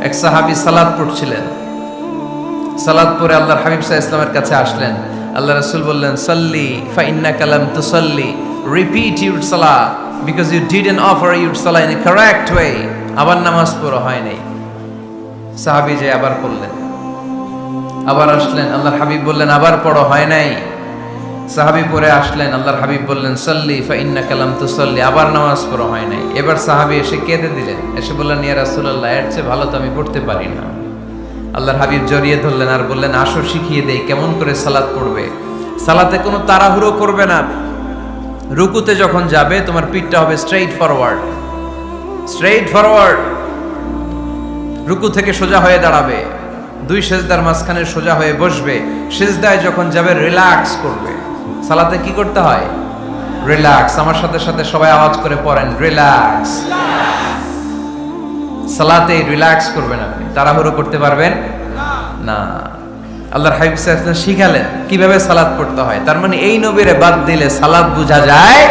এক সাহাবী সালাত পড়ছিলেন। সালাত পড়ে আল্লাহর হাবিব সাল্লাল্লাহু আলাইহি ওয়াসাল্লামের কাছে আসলেন। আল্লাহ রাসূল বললেন, সাল্লি ফা ইন্নাকা লাম তুসাল্লি, রিপিট ইউর সালাহ because you didn't offer your সালাহ ইন এ কারেক্ট ওয়ে। আবার নামাজ পড়া হয় নাই। সাহাবী যে আবার পড়লেন, আবার আসলেন, আল্লাহর হাবিব বললেন আবার পড়ো, হয় নাই। সাহাবী পড়ে আসলেন, আল্লাহর হাবিব বললেন সাল্লি ফা ইন্নাকা লাম তুসাল্লি, আবার নামাজ পড়া হয় নাই। এবার সাহাবী এসে কেঁদে দিলেন, এসে বললেন, ইয়া রাসূলুল্লাহ, এর চেয়ে ভালো তো আমি পড়তে পারি না। আল্লাহর হাবিব জড়িয়ে ধরলেন আর বললেন, আসো শিখিয়ে দেই কেমন করে সালাত পড়বে। সালাতে কোনো তাড়াহুড়ো করবে না। রুকুতে যখন যাবে তোমার পিঠটা হবে স্ট্রেইট ফরওয়ার্ড, স্ট্রেইট ফরওয়ার্ড। রুকু থেকে সোজা হয়ে দাঁড়াবে, দুই সেজদার মাঝখানে সোজা হয়ে বসবে। সেজদায় যখন যাবে রিল্যাক্স করবে। সালাতে কি করতে হয়? রিল্যাক্স। আমার সাথে সাথে সবাই আওয়াজ করে পড়েন, রিল্যাক্স। সালাতে রিল্যাক্স করবেন আপনি, তাড়াহুড়ো করতে পারবেন না। আল্লাহর হাবিব সাল্লাল্লাহু আলাইহি ওয়াসাল্লাম শিখালেন কিভাবে সালাত পড়তে হয়। তার মানে এই নবীরে বাদ দিলে সালাত বোঝা যায়